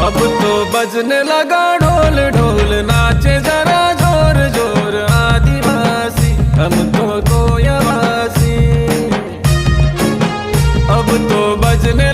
अब तो बजने लगा ढोल ढोल नाचे जरा जोर जोर आदिवासी हम तो कोयवासी। अब तो बजने